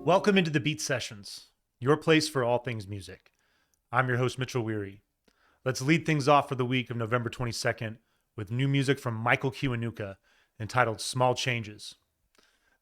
Welcome into the Beat Sessions, your place for all things music. I'm your host, Mitchell Weary. Let's lead things off for the week of November 22nd with new music from Michael Kiwanuka entitled Small Changes.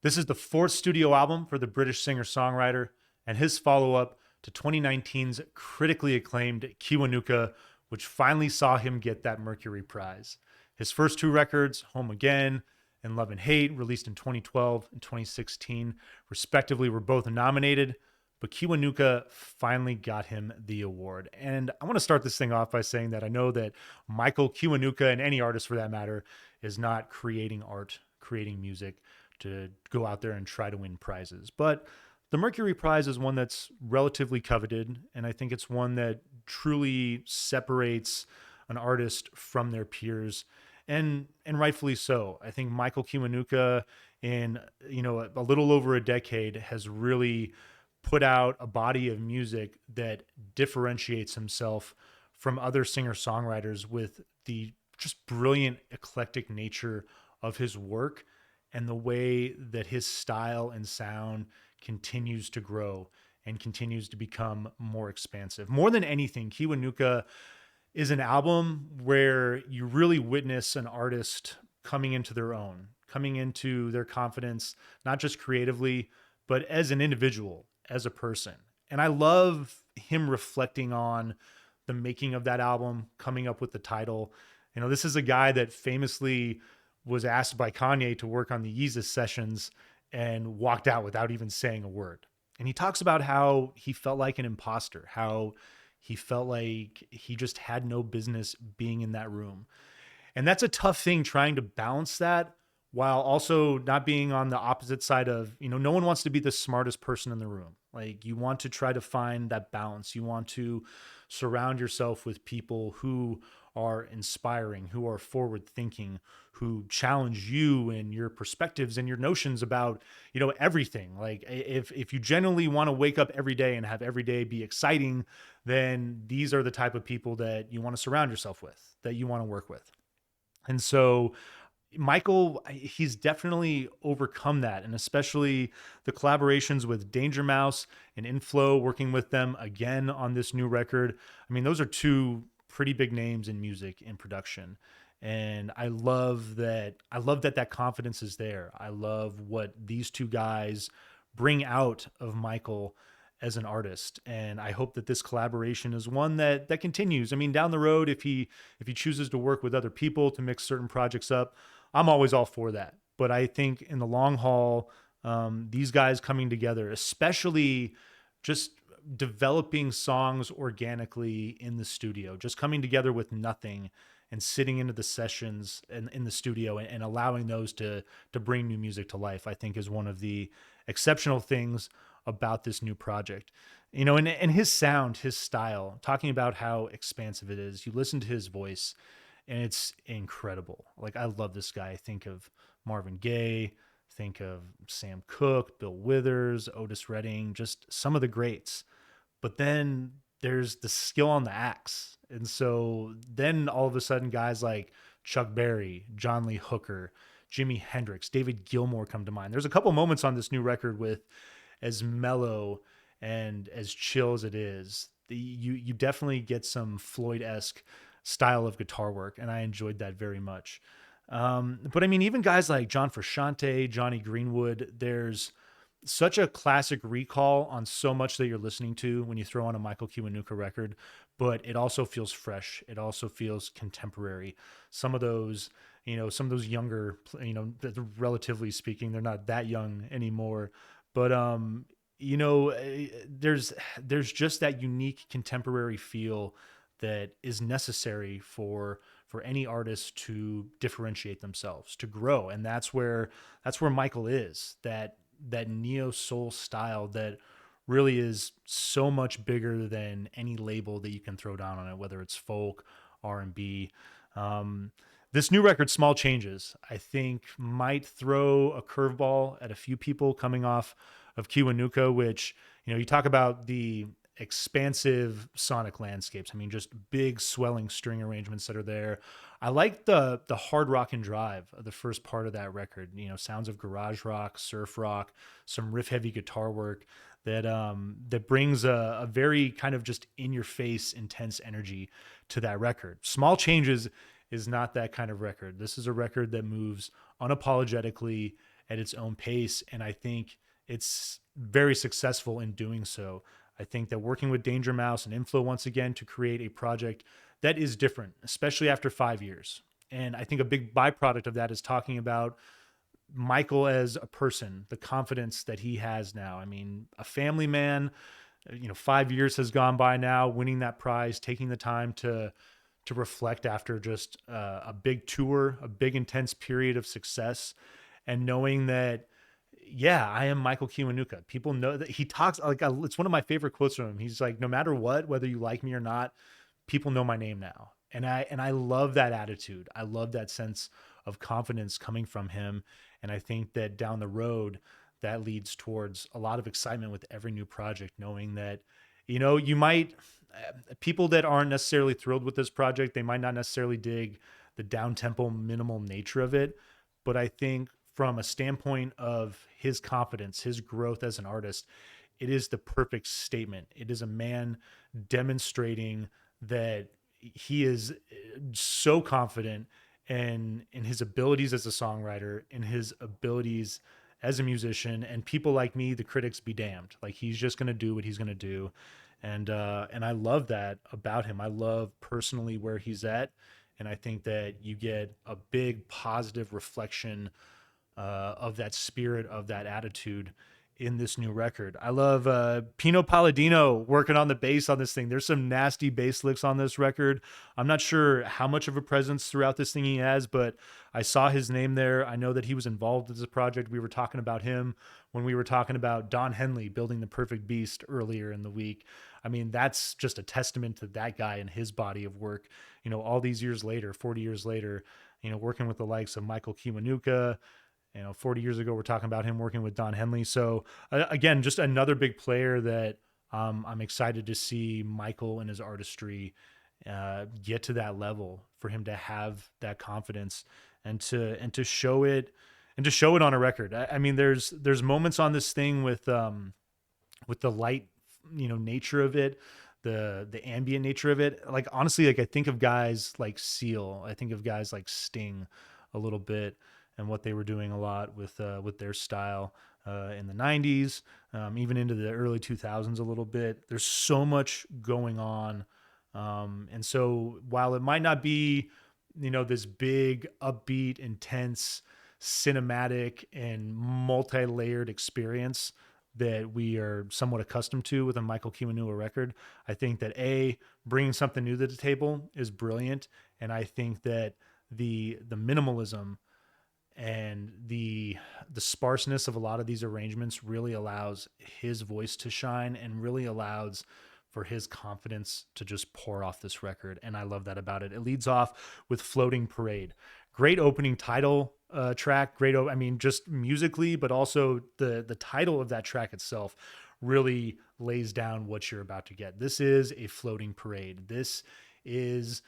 This is the fourth studio album for the British singer-songwriter and his follow-up to 2019's critically acclaimed Kiwanuka, which finally saw him get that Mercury Prize. His first two records, Home Again and Love and Hate, released in 2012 and 2016, respectively, were both nominated, but Kiwanuka finally got him the award. And I want to start this thing off by saying that I know that Michael Kiwanuka, and any artist for that matter, is not creating art, creating music to go out there and try to win prizes. But the Mercury Prize is one that's relatively coveted, and I think it's one that truly separates an artist from their peers, and rightfully so. I think Michael Kiwanuka, in a little over a decade, has really put out a body of music that differentiates himself from other singer-songwriters with the just brilliant, eclectic nature of his work and the way that his style and sound continues to grow and continues to become more expansive. More than anything, Kiwanuka is an album where you really witness an artist coming into their own, coming into their confidence, not just creatively, but as an individual, as a person. And I love him reflecting on the making of that album, coming up with the title. This is a guy that famously was asked by Kanye to work on the Yeezus sessions and walked out without even saying a word. And he talks about how he felt like an imposter, how he felt like he just had no business being in that room. And that's a tough thing, trying to balance that while also not being on the opposite side of, no one wants to be the smartest person in the room. Like, you want to try to find that balance. You want to surround yourself with people who are inspiring, who are forward thinking, who challenge you and your perspectives and your notions about, everything. Like, if you genuinely want to wake up every day and have every day be exciting, then these are the type of people that you want to surround yourself with, that you want to work with. And so Michael, he's definitely overcome that, and especially the collaborations with Danger Mouse and Inflow, working with them again on this new record. I mean, those are two pretty big names in music and production. And I love that. That confidence is there. I love what these two guys bring out of Michael as an artist. And I hope that this collaboration is one that continues. I mean, down the road, if he chooses to work with other people to mix certain projects up, I'm always all for that. But I think in the long haul, these guys coming together, especially just developing songs organically in the studio, just coming together with nothing and sitting into the sessions in the studio and allowing those to bring new music to life, I think is one of the exceptional things about this new project. And his sound, his style, talking about how expansive it is. You listen to his voice and it's incredible. Like, I love this guy. I think of Marvin Gaye, think of Sam Cooke, Bill Withers, Otis Redding, just some of the greats. But then there's the skill on the axe. And so then all of a sudden guys like Chuck Berry, John Lee Hooker, Jimi Hendrix, David Gilmour come to mind. There's a couple moments on this new record with, as mellow and as chill as it is, you definitely get some Floyd-esque style of guitar work, and I enjoyed that very much. But I mean, even guys like John Frusciante, Johnny Greenwood, there's such a classic recall on so much that you're listening to when you throw on a Michael Kiwanuka record, but it also feels fresh. It also feels contemporary. Some of those younger, relatively speaking, they're not that young anymore, but there's just that unique contemporary feel that is necessary for any artist to differentiate themselves, to grow. And that's where Michael is, that neo soul style that really is so much bigger than any label that you can throw down on it, whether it's folk, R&B. This new record, Small Changes, I think might throw a curveball at a few people coming off of Kiwanuka, which, you talk about the expansive sonic landscapes. I mean, just big swelling string arrangements that are there. I like the hard rock and drive of the first part of that record. Sounds of garage rock, surf rock, some riff heavy guitar work that brings a very kind of just in your face intense energy to that record. Small Changes is not that kind of record. This is a record that moves unapologetically at its own pace, and I think it's very successful in doing so. I think that working with Danger Mouse and Inflow once again to create a project that is different, especially after 5 years. And I think a big byproduct of that is talking about Michael as a person, the confidence that he has now. I mean, a family man, 5 years has gone by now, winning that prize, taking the time to reflect after just a big tour, a big intense period of success, and knowing that, yeah, I am Michael Kiwanuka. People know that he talks it's one of my favorite quotes from him. He's like, no matter what, whether you like me or not, people know my name now. And I love that attitude. I love that sense of confidence coming from him. And I think that down the road, that leads towards a lot of excitement with every new project, knowing that, you might, people that aren't necessarily thrilled with this project, they might not necessarily dig the down tempo minimal nature of it. But I think from a standpoint of his confidence, his growth as an artist, it is the perfect statement. It is a man demonstrating that he is so confident in his abilities as a songwriter, in his abilities as a musician, and people like me, the critics, be damned. Like, he's just going to do what he's going to do. And I love that about him. I love personally where he's at. And I think that you get a big positive reflection of that spirit, of that attitude in this new record. I love Pino Palladino working on the bass on this thing. There's some nasty bass licks on this record. I'm not sure how much of a presence throughout this thing he has, but I saw his name there. I know that he was involved with this project. We were talking about him when we were talking about Don Henley building the Perfect Beast earlier in the week. I mean, that's just a testament to that guy and his body of work. All these years later, 40 years later, working with the likes of Michael Kiwanuka. 40 years ago, we're talking about him working with Don Henley. So again, just another big player that I'm excited to see Michael and his artistry get to that level, for him to have that confidence and to show it on a record. I mean, there's moments on this thing with the light, nature of it, the ambient nature of it. Like, honestly, like, I think of guys like Seal. I think of guys like Sting a little bit, and what they were doing a lot with their style in the 90s, even into the early 2000s a little bit. There's so much going on. And so while it might not be, this big, upbeat, intense, cinematic, and multi-layered experience that we are somewhat accustomed to with a Michael Kiwanuka record, I think that bringing something new to the table is brilliant. And I think that the minimalism and the sparseness of a lot of these arrangements really allows his voice to shine, and really allows for his confidence to just pour off this record. And I love that about it. It leads off with Floating Parade. Great opening title track. I mean, just musically, but also the title of that track itself really lays down what you're about to get. This is a floating parade. This is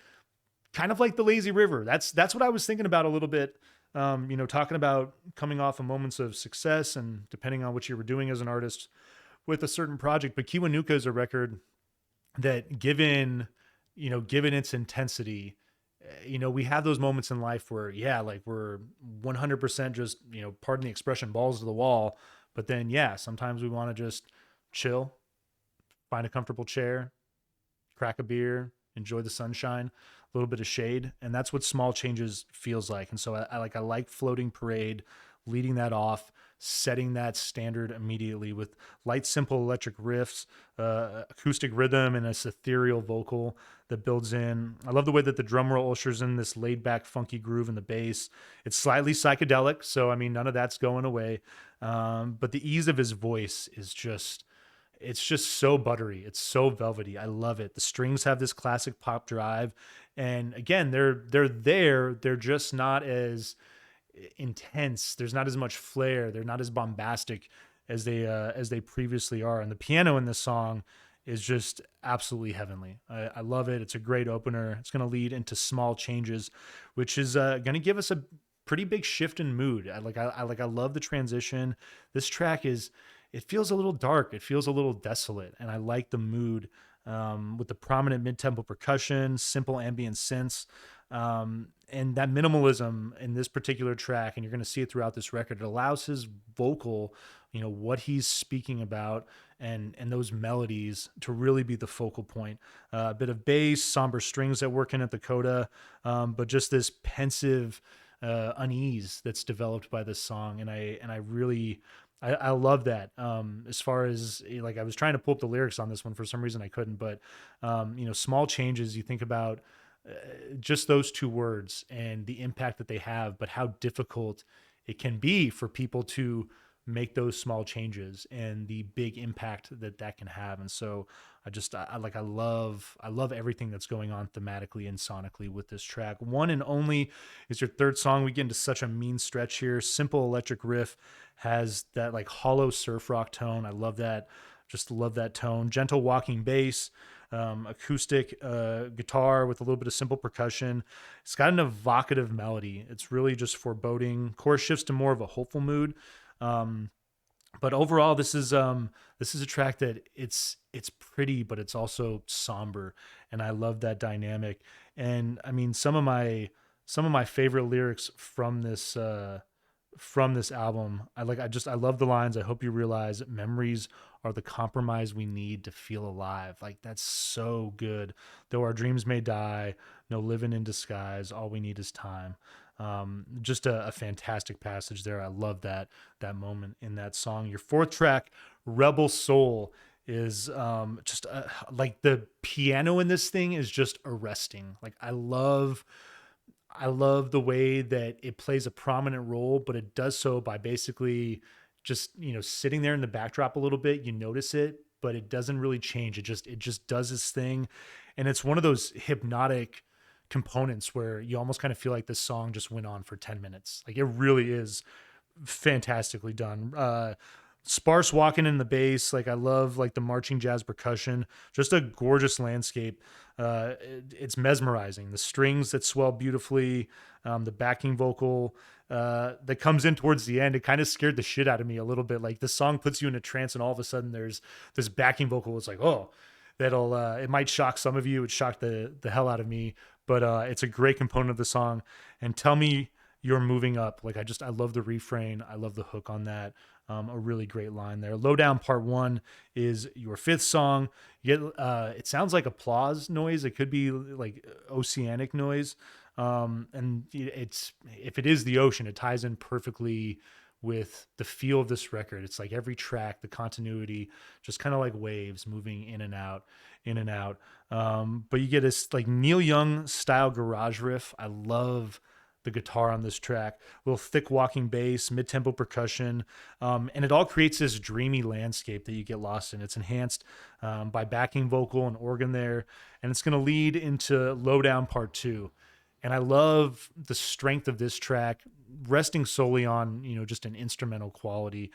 kind of like the lazy river. That's what I was thinking about a little bit. Talking about coming off of moments of success, and depending on what you were doing as an artist with a certain project. But Kiwanuka is a record that, given its intensity, we have those moments in life where, like, we're 100% just, pardon the expression, balls to the wall. But then, sometimes we want to just chill, find a comfortable chair, crack a beer, enjoy the sunshine, a little bit of shade. And that's what Small Changes feels like. And so I like Floating Parade, leading that off, setting that standard immediately with light, simple electric riffs, acoustic rhythm, and a ethereal vocal that builds in. I love the way that the drum roll ushers in this laid back, funky groove in the bass. It's slightly psychedelic, so I mean, none of that's going away. But the ease of his voice is it's just so buttery. It's so velvety. I love it. The strings have this classic pop drive. And again, they're there. They're just not as intense. There's not as much flair. They're not as bombastic as they previously are. And the piano in this song is just absolutely heavenly. I love it. It's a great opener. It's going to lead into Small Changes, which is going to give us a pretty big shift in mood. I love the transition. This track is, it feels a little dark. It feels a little desolate, and I like the mood with the prominent mid-tempo percussion, simple ambient synths, and that minimalism in this particular track. And you're going to see it throughout this record. It allows his vocal, what he's speaking about, and those melodies to really be the focal point. A bit of bass, somber strings that work in at the coda, but just this pensive unease that's developed by this song. And I really, I love that. As far as like, I was trying to pull up the lyrics on this one, for some reason I couldn't, but Small Changes, you think about just those two words and the impact that they have, but how difficult it can be for people to make those small changes and the big impact that that can have. And so I love everything that's going on thematically and sonically with this track. One and Only is your third song. We get into such a mean stretch here. Simple electric riff, has that like hollow surf rock tone. I love that. Just love that tone. Gentle walking bass, acoustic guitar with a little bit of simple percussion. It's got an evocative melody. It's really just foreboding. Chorus shifts to more of a hopeful mood. But overall, this is a track that it's pretty, but it's also somber, and I love that dynamic. And I mean, some of my favorite lyrics from this album, I love the lines. I hope you realize memories are the compromise we need to feel alive. Like, that's so good. Though our dreams may die, no living in disguise, all we need is time. Just a fantastic passage there. I love that moment in that song. Your fourth track, Rebel Soul, is just like the piano in this thing is just arresting. Like, I love the way that it plays a prominent role, but it does so by basically just, sitting there in the backdrop a little bit. You notice it, but it doesn't really change. It just does its thing. And it's one of those hypnotic components where you almost kind of feel like this song just went on for 10 minutes. Like, it really is fantastically done. Sparse walking in the bass. Like, I love like the marching jazz percussion, just a gorgeous landscape. It's mesmerizing. The strings that swell beautifully, the backing vocal that comes in towards the end. It kind of scared the shit out of me a little bit. Like, the song puts you in a trance, and all of a sudden there's this backing vocal. It's like, oh, that'll it might shock some of you. It shocked the hell out of me, but it's a great component of the song. And Tell Me You're Moving Up. Like, I love the refrain. I love the hook on that. A really great line there. Lowdown Part 1 is your fifth song. You get, it sounds like applause noise. It could be like oceanic noise. And if it is the ocean, it ties in perfectly with the feel of this record. It's like every track, the continuity, just kind of like waves moving in and out, in and out. But you get this like Neil Young style garage riff. I love the guitar on this track, a little thick walking bass, mid-tempo percussion, and it all creates this dreamy landscape that you get lost in. It's enhanced by backing vocal and organ there, and it's going to lead into Lowdown Part 2. And I love the strength of this track, resting solely on, just an instrumental quality.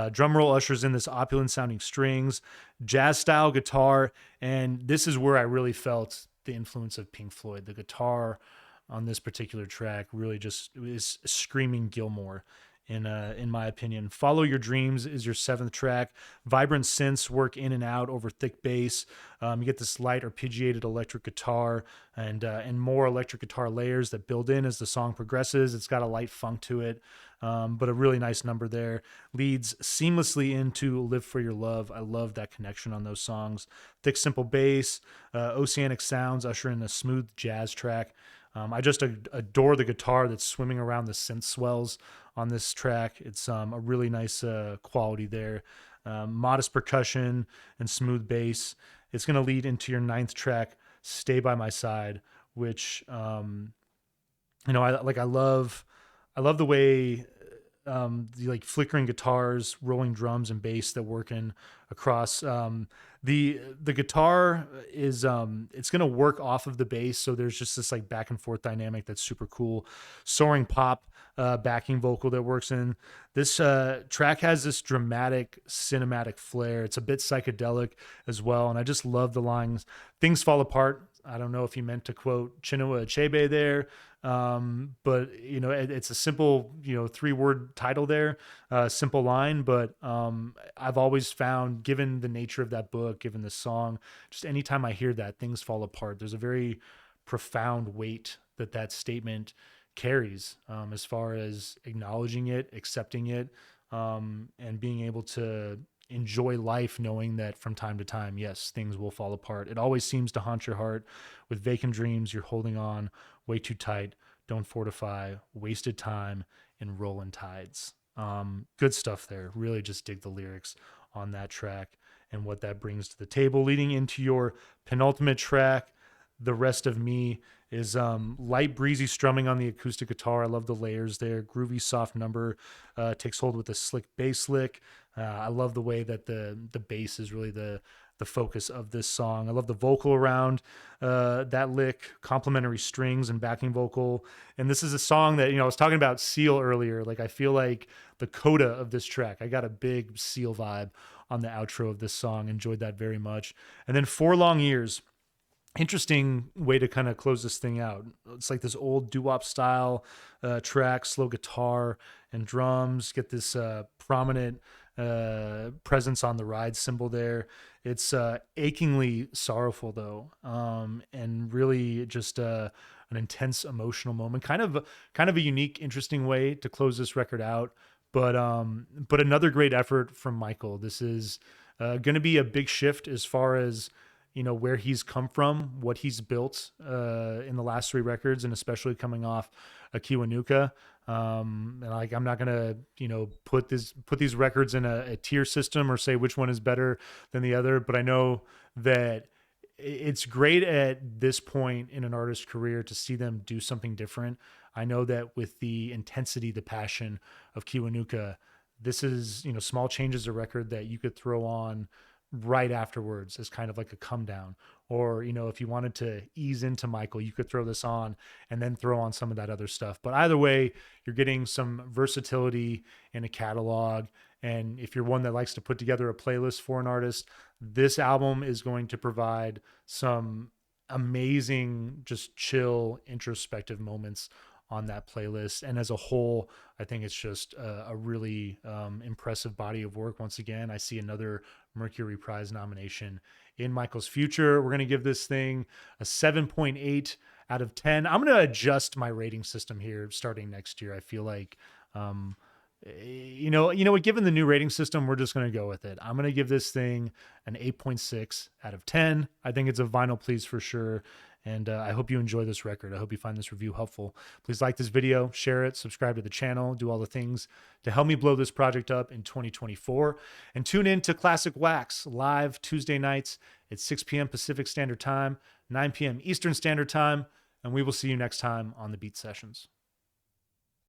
Drum roll ushers in this opulent sounding strings, jazz style guitar, and this is where I really felt the influence of Pink Floyd. The guitar on this particular track really just is screaming Gilmore in my opinion. Follow Your Dreams is your seventh track. Vibrant synths work in and out over thick bass. You get this light arpeggiated electric guitar and more electric guitar layers that build in as the song progresses. It's got a light funk to it, but a really nice number there. Leads seamlessly into Live for Your Love. I love that connection on those songs. Thick, simple bass, oceanic sounds usher in a smooth jazz track. I just adore the guitar that's swimming around the synth swells on this track. It's a really nice quality there. Modest percussion and smooth bass. It's going to lead into your ninth track, Stay By My Side, which, I love the way the like flickering guitars, rolling drums and bass that work in across The guitar is it's gonna work off of the bass, so there's just this like back and forth dynamic that's super cool. Soaring pop backing vocal that works in this track has this dramatic cinematic flair. It's a bit psychedelic as well, and I just love the lines. Things fall apart. I don't know if he meant to quote Chinua Achebe there, but it's a simple 3-word title there, simple line. But I've always found, given the nature of that book, given the song, just anytime I hear that, things fall apart. There's a very profound weight that statement carries, as far as acknowledging it, accepting it, and being able to enjoy life knowing that from time to time, yes, things will fall apart. It always seems to haunt your heart with vacant dreams. You're holding on way too tight. Don't fortify, wasted time, and rolling tides. Good stuff there. Really just dig the lyrics on that track and what that brings to the table. Leading into your penultimate track, The Rest of Me, is light breezy strumming on the acoustic guitar. I love the layers there. Groovy soft number, takes hold with a slick bass lick. I love the way that the bass is really the focus of this song. I love the vocal around that lick, complementary strings and backing vocal. And this is a song that, I was talking about Seal earlier. Like, I feel like the coda of this track, I got a big Seal vibe on the outro of this song. Enjoyed that very much. And then 4 Long Years. Interesting way to kind of close this thing out. It's like this old doo-wop style track, slow guitar and drums. Get this prominent presence on the ride cymbal there. It's achingly sorrowful though, and really just an intense emotional moment. Kind of a unique, interesting way to close this record out. But another great effort from Michael. This is going to be a big shift as far as where he's come from, what he's built in the last 3 records, and especially coming off a Kiwanuka. And like, I'm not gonna put these records in a tier system or say which one is better than the other, but I know that it's great at this point in an artist's career to see them do something different. I know that with the intensity, the passion of Kiwanuka, this is small changes a record that you could throw on right afterwards as kind of like a come down. Or if you wanted to ease into Michael, you could throw this on and then throw on some of that other stuff. But either way, you're getting some versatility in a catalog. And if you're one that likes to put together a playlist for an artist, this album is going to provide some amazing, just chill, introspective moments on that playlist. And as a whole, I think it's just a really impressive body of work. Once again, I see another Mercury Prize nomination in Michael's future. We're going to give this thing a 7.8 out of 10. I'm going to adjust my rating system here starting next year. I feel like, given the new rating system, we're just going to go with it. I'm going to give this thing an 8.6 out of 10. I think it's a vinyl please for sure. And I hope you enjoy this record. I hope you find this review helpful. Please like this video, share it, subscribe to the channel, do all the things to help me blow this project up in 2024. And tune in to Classic Wax live Tuesday nights at 6 p.m. Pacific Standard Time, 9 p.m. Eastern Standard Time. And we will see you next time on the Beat Sessions.